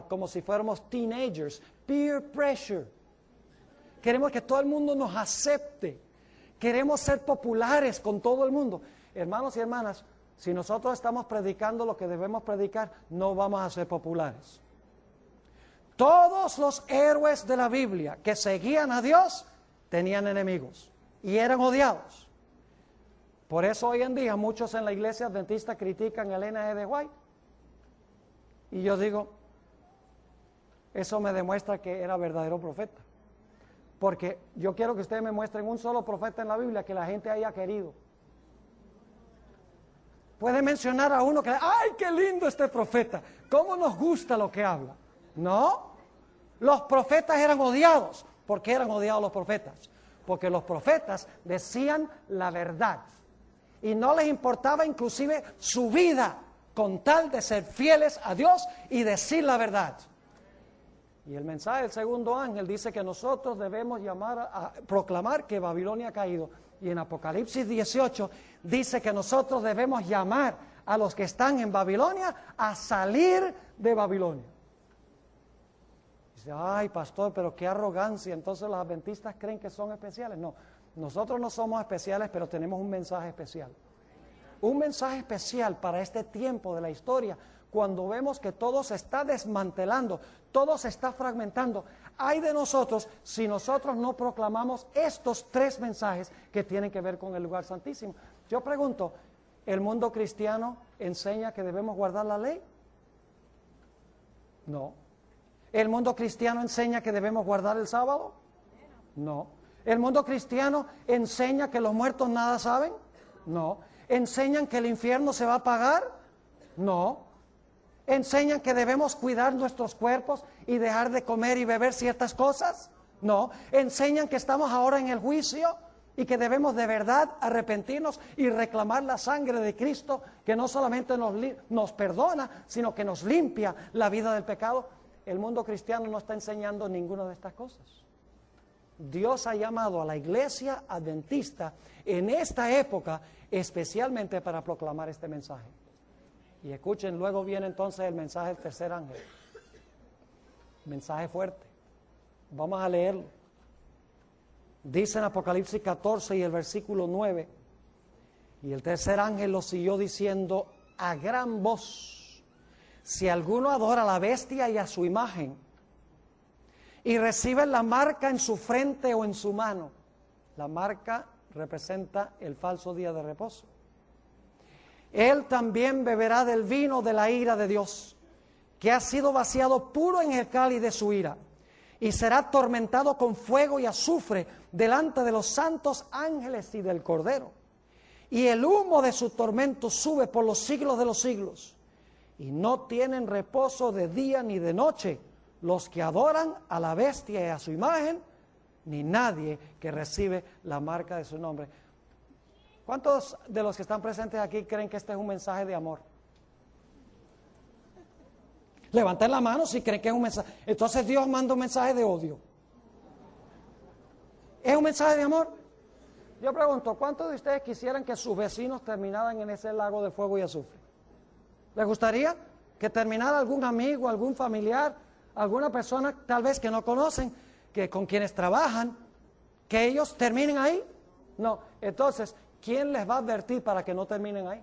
como si fuéramos teenagers, peer pressure. Queremos que todo el mundo nos acepte. Queremos ser populares con todo el mundo. Hermanos y hermanas, si nosotros estamos predicando lo que debemos predicar, no vamos a ser populares. Todos los héroes de la Biblia que seguían a Dios tenían enemigos y eran odiados. Por eso hoy en día muchos en la iglesia adventista critican a Elena G. de White. Y yo digo, eso me demuestra que era verdadero profeta. Porque yo quiero que ustedes me muestren un solo profeta en la Biblia que la gente haya querido. Puede mencionar a uno que, ¡ay, qué lindo este profeta! ¿Cómo nos gusta lo que habla? No, los profetas eran odiados. ¿Por qué eran odiados los profetas? Porque los profetas decían la verdad. Y no les importaba inclusive su vida con tal de ser fieles a Dios y decir la verdad. Y el mensaje del segundo ángel dice que nosotros debemos proclamar que Babilonia ha caído. Y en Apocalipsis 18 dice que nosotros debemos llamar a los que están en Babilonia a salir de Babilonia. Dice, ay pastor, pero qué arrogancia, entonces los adventistas creen que son especiales. No, nosotros no somos especiales, pero tenemos un mensaje especial. Un mensaje especial para este tiempo de la historia, cuando vemos que todo se está desmantelando, todo se está fragmentando. Ay de nosotros si nosotros no proclamamos estos tres mensajes que tienen que ver con el lugar santísimo. Yo pregunto, ¿el mundo cristiano enseña que debemos guardar la ley? No. ¿El mundo cristiano enseña que debemos guardar el sábado? No. ¿El mundo cristiano enseña que los muertos nada saben? No. ¿Enseñan que el infierno se va a pagar? No. ¿Enseñan que debemos cuidar nuestros cuerpos y dejar de comer y beber ciertas cosas? No. ¿Enseñan que estamos ahora en el juicio y que debemos de verdad arrepentirnos y reclamar la sangre de Cristo, que no solamente nos perdona, sino que nos limpia la vida del pecado? El mundo cristiano no está enseñando ninguna de estas cosas. Dios ha llamado a la iglesia adventista en esta época especialmente para proclamar este mensaje. Y escuchen, luego viene entonces el mensaje del tercer ángel. Mensaje fuerte. Vamos a leerlo. Dice en Apocalipsis 14 y el versículo 9, y el tercer ángel lo siguió diciendo a gran voz: si alguno adora a la bestia y a su imagen, y recibe la marca en su frente o en su mano. La marca representa el falso día de reposo. Él también beberá del vino de la ira de Dios, que ha sido vaciado puro en el cáliz de su ira, y será atormentado con fuego y azufre delante de los santos ángeles y del Cordero. Y el humo de su tormento sube por los siglos de los siglos, y no tienen reposo de día ni de noche los que adoran a la bestia y a su imagen, ni nadie que recibe la marca de su nombre. ¿Cuántos de los que están presentes aquí creen que este es un mensaje de amor? Levanten la mano si creen que es un mensaje. Entonces Dios manda un mensaje de odio. ¿Es un mensaje de amor? Yo pregunto, ¿cuántos de ustedes quisieran que sus vecinos terminaran en ese lago de fuego y azufre? ¿Les gustaría que terminara algún amigo, algún familiar, alguna persona tal vez que no conocen, que con quienes trabajan, que ellos terminen ahí? No. Entonces, ¿quién les va a advertir para que no terminen ahí?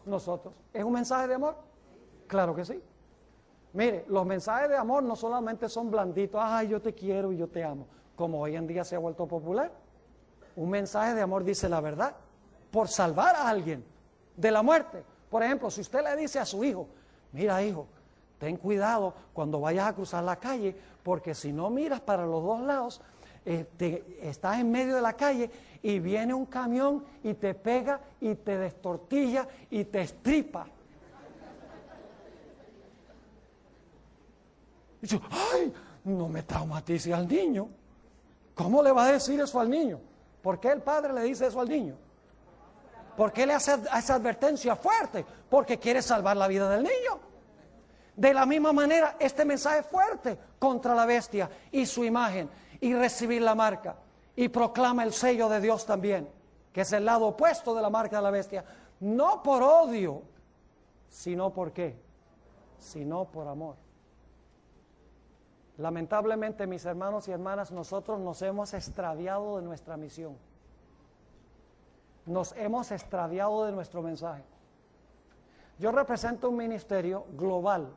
Nosotros. ¿Es un mensaje de amor? Claro que sí. Mire, los mensajes de amor no solamente son blanditos, ay, yo te quiero y yo te amo, como hoy en día se ha vuelto popular. Un mensaje de amor dice la verdad, por salvar a alguien de la muerte. Por ejemplo, si usted le dice a su hijo, mira hijo, ten cuidado cuando vayas a cruzar la calle, porque si no miras para los dos lados, estás en medio de la calle y viene un camión y te pega y te destortilla y te estripa. Y yo, ay, no me traumatice al niño. ¿Cómo le va a decir eso al niño? ¿Por qué el padre le dice eso al niño? ¿Por qué le hace esa advertencia fuerte? Porque quiere salvar la vida del niño. De la misma manera, este mensaje fuerte contra la bestia y su imagen, y recibir la marca, y proclama el sello de Dios también, que es el lado opuesto de la marca de la bestia, no por odio, sino por ¿qué? Sino por amor. Lamentablemente, mis hermanos y hermanas, nosotros nos hemos extraviado de nuestra misión. Nos hemos extraviado de nuestro mensaje. Yo represento un ministerio global.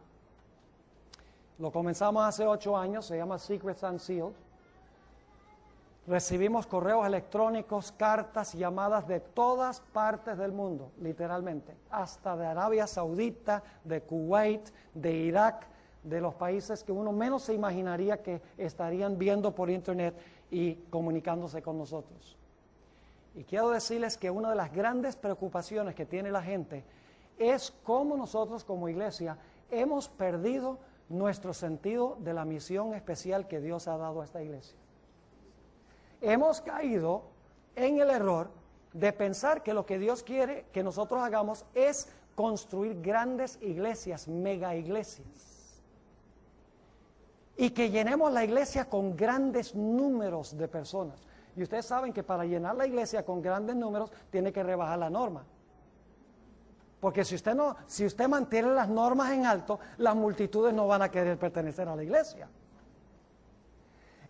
Lo comenzamos hace 8 años, se llama Secrets Unsealed. Recibimos correos electrónicos, cartas, llamadas de todas partes del mundo, literalmente. Hasta de Arabia Saudita, de Kuwait, de Irak, de los países que uno menos se imaginaría que estarían viendo por internet y comunicándose con nosotros. Y quiero decirles que una de las grandes preocupaciones que tiene la gente es cómo nosotros como iglesia hemos perdido nuestro sentido de la misión especial que Dios ha dado a esta iglesia. Hemos caído en el error de pensar que lo que Dios quiere que nosotros hagamos es construir grandes iglesias, mega iglesias, y que llenemos la iglesia con grandes números de personas. Y ustedes saben que para llenar la iglesia con grandes números tiene que rebajar la norma. Porque si usted mantiene las normas en alto, las multitudes no van a querer pertenecer a la iglesia.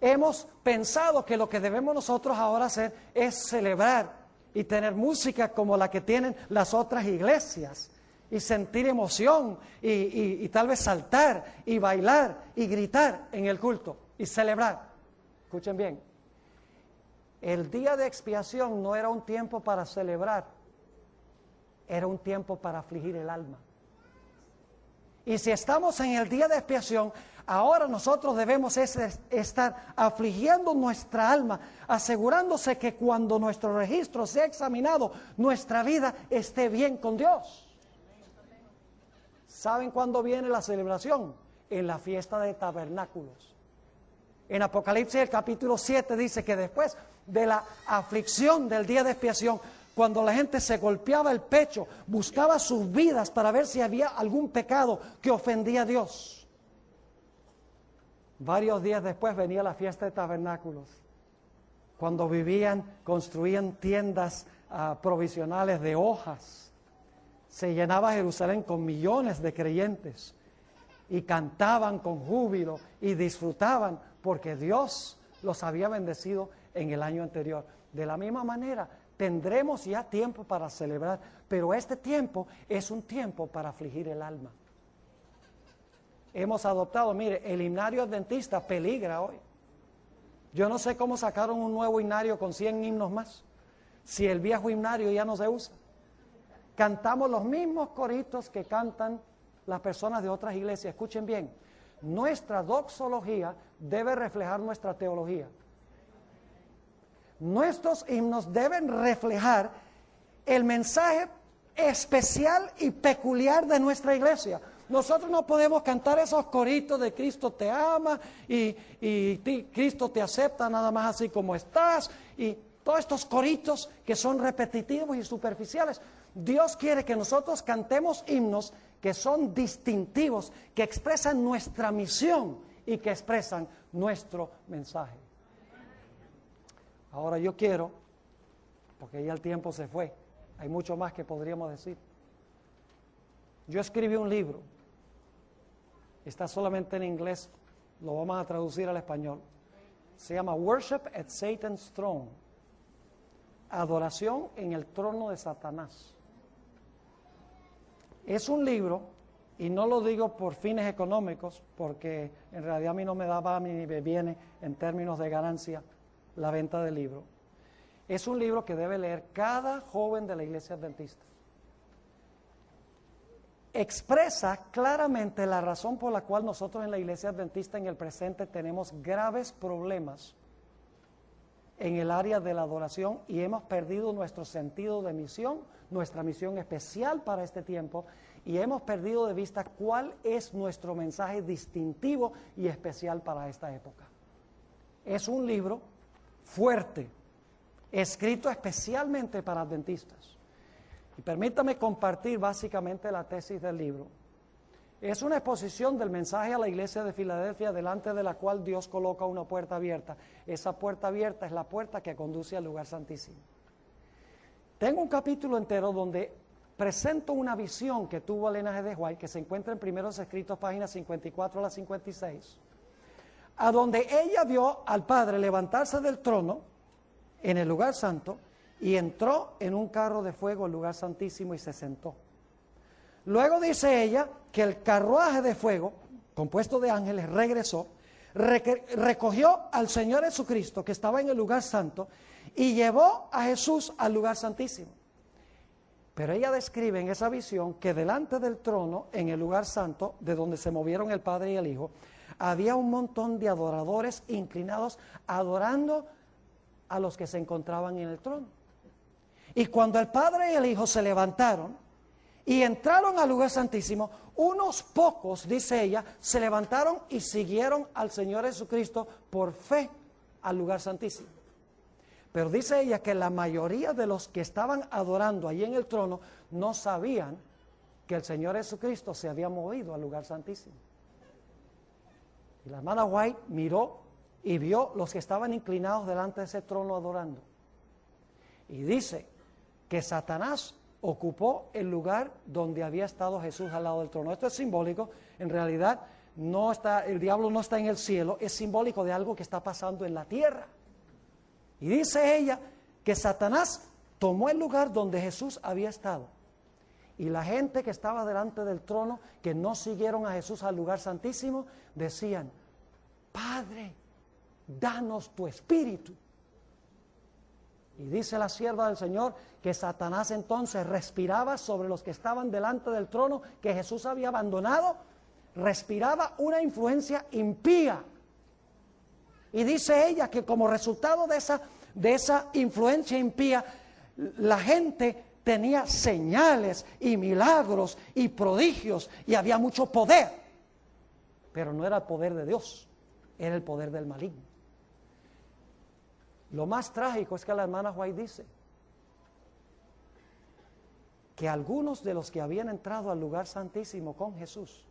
Hemos pensado que lo que debemos nosotros ahora hacer es celebrar y tener música como la que tienen las otras iglesias, y sentir emoción, y tal vez saltar, y bailar, y gritar en el culto, y celebrar. Escuchen bien, el día de expiación no era un tiempo para celebrar, era un tiempo para afligir el alma. Y si estamos en el día de expiación, ahora nosotros debemos estar afligiendo nuestra alma, asegurándose que cuando nuestro registro sea examinado, nuestra vida esté bien con Dios. ¿Saben cuándo viene la celebración? En la fiesta de tabernáculos. En Apocalipsis el capítulo 7 dice que después de la aflicción del día de expiación, cuando la gente se golpeaba el pecho, buscaba sus vidas para ver si había algún pecado que ofendía a Dios. Varios días después venía la fiesta de tabernáculos, cuando construían tiendas provisionales de hojas. Se llenaba Jerusalén con millones de creyentes y cantaban con júbilo y disfrutaban porque Dios los había bendecido en el año anterior. De la misma manera, tendremos ya tiempo para celebrar, pero este tiempo es un tiempo para afligir el alma. Hemos adoptado, mire, el himnario adventista peligra hoy. Yo no sé cómo sacaron un nuevo himnario con 100 himnos más, si el viejo himnario ya no se usa. Cantamos los mismos coritos que cantan las personas de otras iglesias. Escuchen bien, nuestra doxología debe reflejar nuestra teología. Nuestros himnos deben reflejar el mensaje especial y peculiar de nuestra iglesia. Nosotros no podemos cantar esos coritos de Cristo te ama y Cristo te acepta nada más así como estás, y todos estos coritos que son repetitivos y superficiales. Dios quiere que nosotros cantemos himnos que son distintivos, que expresan nuestra misión y que expresan nuestro mensaje. Ahora yo quiero, porque ya el tiempo se fue, hay mucho más que podríamos decir. Yo escribí un libro, está solamente en inglés, lo vamos a traducir al español. Se llama Worship at Satan's Throne, Adoración en el trono de Satanás. Es un libro, y no lo digo por fines económicos, porque en realidad a mí no me daba ni me viene en términos de ganancia la venta del libro. Es un libro que debe leer cada joven de la iglesia adventista. Expresa claramente la razón por la cual nosotros en la iglesia adventista en el presente tenemos graves problemas en el área de la adoración y hemos perdido nuestro sentido de misión, nuestra misión especial para este tiempo, y hemos perdido de vista cuál es nuestro mensaje distintivo y especial para esta época. Es un libro fuerte, escrito especialmente para adventistas. Y permítame compartir básicamente la tesis del libro. Es una exposición del mensaje a la iglesia de Filadelfia, delante de la cual Dios coloca una puerta abierta. Esa puerta abierta es la puerta que conduce al lugar santísimo. Tengo un capítulo entero donde presento una visión que tuvo Elena G. de White, que se encuentra en Primeros Escritos, páginas 54 a la 56, a donde ella vio al Padre levantarse del trono en el lugar santo y entró en un carro de fuego al lugar santísimo y se sentó. Luego dice ella que el carruaje de fuego, compuesto de ángeles, regresó, recogió al Señor Jesucristo que estaba en el lugar santo y llevó a Jesús al lugar santísimo. Pero ella describe en esa visión que delante del trono, en el lugar santo, de donde se movieron el Padre y el Hijo, había un montón de adoradores inclinados, adorando a los que se encontraban en el trono. Y cuando el Padre y el Hijo se levantaron y entraron al lugar santísimo, unos pocos, dice ella, se levantaron y siguieron al Señor Jesucristo por fe al lugar santísimo. Pero dice ella que la mayoría de los que estaban adorando allí en el trono no sabían que el Señor Jesucristo se había movido al lugar santísimo. Y la hermana White miró y vio los que estaban inclinados delante de ese trono adorando. Y dice que Satanás ocupó el lugar donde había estado Jesús al lado del trono. Esto es simbólico, en realidad no está, el diablo no está en el cielo, es simbólico de algo que está pasando en la tierra. Y dice ella que Satanás tomó el lugar donde Jesús había estado. Y la gente que estaba delante del trono, que no siguieron a Jesús al lugar santísimo, decían: Padre, danos tu espíritu. Y dice la sierva del Señor que Satanás entonces respiraba sobre los que estaban delante del trono que Jesús había abandonado, respiraba una influencia impía. Y dice ella que como resultado de esa influencia impía, la gente tenía señales y milagros y prodigios y había mucho poder. Pero no era el poder de Dios, era el poder del maligno. Lo más trágico es que la hermana White dice que algunos de los que habían entrado al lugar santísimo con Jesús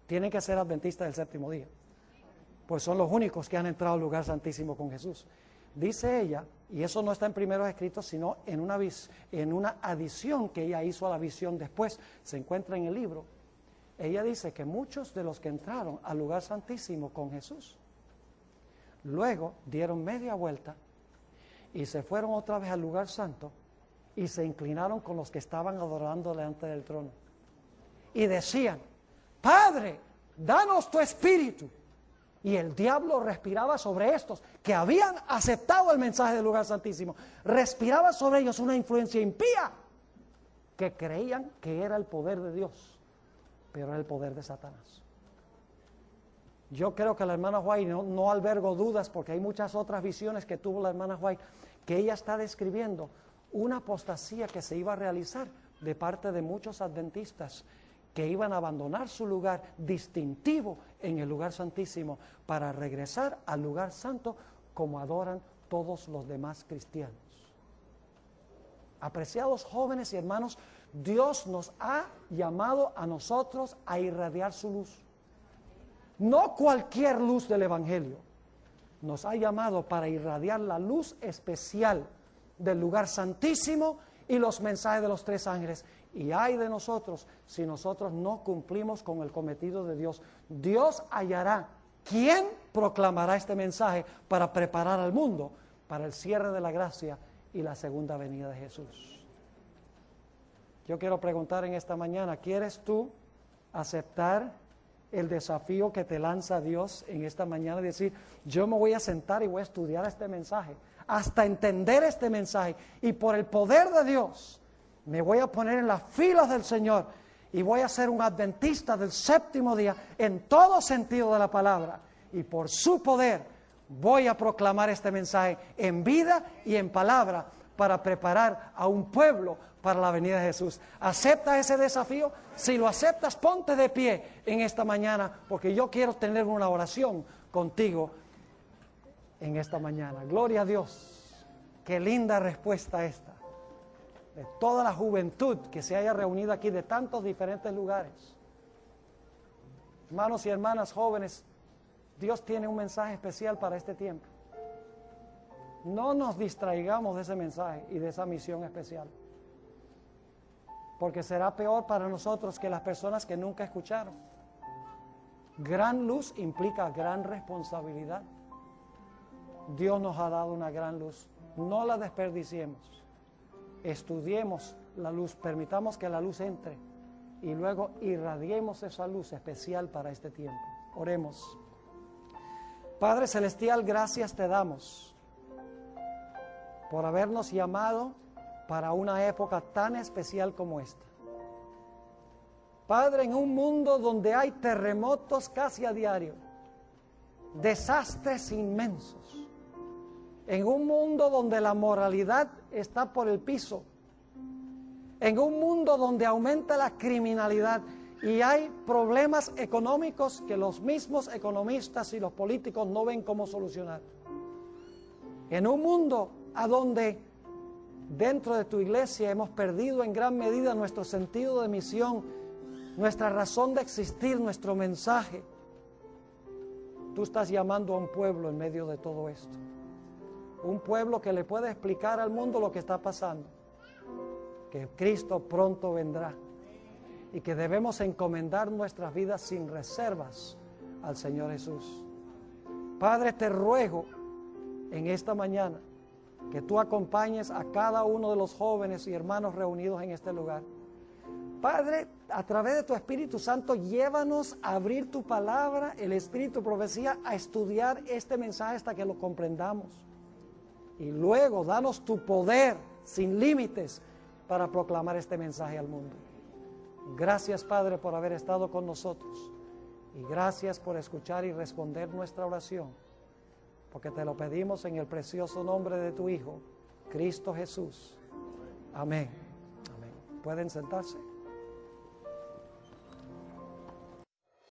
tienen que ser adventistas del séptimo día, pues son los únicos que han entrado al lugar santísimo con Jesús. Dice ella, y eso no está en primeros escritos, sino en una adición que ella hizo a la visión después, se encuentra en el libro. Ella dice que muchos de los que entraron al lugar santísimo con Jesús, luego dieron media vuelta y se fueron otra vez al lugar santo y se inclinaron con los que estaban adorando delante del trono. Y decían: Padre, danos tu espíritu. Y el diablo respiraba sobre estos que habían aceptado el mensaje del lugar santísimo. Respiraba sobre ellos una influencia impía que creían que era el poder de Dios, pero era el poder de Satanás. Yo creo que la hermana White, no albergo dudas porque hay muchas otras visiones que tuvo la hermana White, que ella está describiendo una apostasía que se iba a realizar de parte de muchos adventistas que iban a abandonar su lugar distintivo en el lugar santísimo para regresar al lugar santo como adoran todos los demás cristianos. Apreciados jóvenes y hermanos, Dios nos ha llamado a nosotros a irradiar su luz. No cualquier luz del Evangelio. Nos ha llamado para irradiar la luz especial del lugar santísimo y los mensajes de los tres ángeles. Y ay de nosotros si nosotros no cumplimos con el cometido de Dios. Dios hallará quién proclamará este mensaje para preparar al mundo para el cierre de la gracia y la segunda venida de Jesús. Yo quiero preguntar en esta mañana, ¿quieres tú aceptar el desafío que te lanza Dios en esta mañana y decir: yo me voy a sentar y voy a estudiar este mensaje hasta entender este mensaje, y por el poder de Dios me voy a poner en las filas del Señor y voy a ser un adventista del séptimo día en todo sentido de la palabra, y por su poder voy a proclamar este mensaje en vida y en palabra para preparar a un pueblo para la venida de Jesús? ¿Acepta ese desafío? Si lo aceptas, ponte de pie en esta mañana, porque yo quiero tener una oración contigo en esta mañana. Gloria a Dios. Qué linda respuesta esta, de toda la juventud que se haya reunido aquí de tantos diferentes lugares. Hermanos y hermanas jóvenes, Dios tiene un mensaje especial para este tiempo. No nos distraigamos de ese mensaje y de esa misión especial, porque será peor para nosotros que las personas que nunca escucharon. Gran luz implica gran responsabilidad. Dios nos ha dado una gran luz, no la desperdiciemos. Estudiemos la luz, permitamos que la luz entre y luego irradiemos esa luz especial para este tiempo. Oremos. Padre Celestial, gracias te damos por habernos llamado para una época tan especial como esta. Padre, en un mundo donde hay terremotos casi a diario, desastres inmensos, en un mundo donde la moralidad está por el piso, en un mundo donde aumenta la criminalidad y hay problemas económicos que los mismos economistas y los políticos no ven cómo solucionar. En un mundo a donde dentro de tu iglesia hemos perdido en gran medida nuestro sentido de misión, nuestra razón de existir, nuestro mensaje. Tú estás llamando a un pueblo en medio de todo esto. Un pueblo que le puede explicar al mundo lo que está pasando. Que Cristo pronto vendrá. Y que debemos encomendar nuestras vidas sin reservas al Señor Jesús. Padre, te ruego en esta mañana que tú acompañes a cada uno de los jóvenes y hermanos reunidos en este lugar. Padre, a través de tu Espíritu Santo, llévanos a abrir tu palabra, el Espíritu de profecía, a estudiar este mensaje hasta que lo comprendamos. Y luego, danos tu poder sin límites para proclamar este mensaje al mundo. Gracias, Padre, por haber estado con nosotros. Y gracias por escuchar y responder nuestra oración. Porque te lo pedimos en el precioso nombre de tu Hijo, Cristo Jesús. Amén. Amén. ¿Pueden sentarse?